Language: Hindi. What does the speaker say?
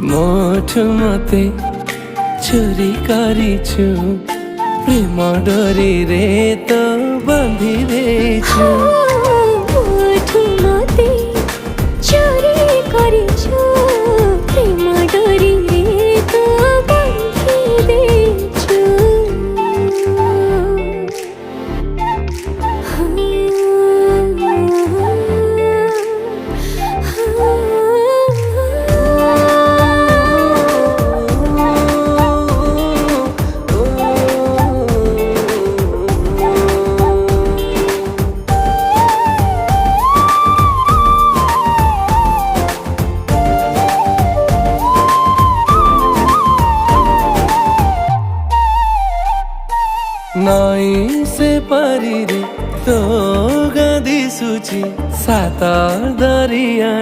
मोठु मते चोरी करिछु प्रेम डोरी रे तो बांधी देछु। मोठु मते चोरी करिछु प्रेम डोरी रे तो बांधी देछु। नई से पारी रे तो गादी सुची सात दरिया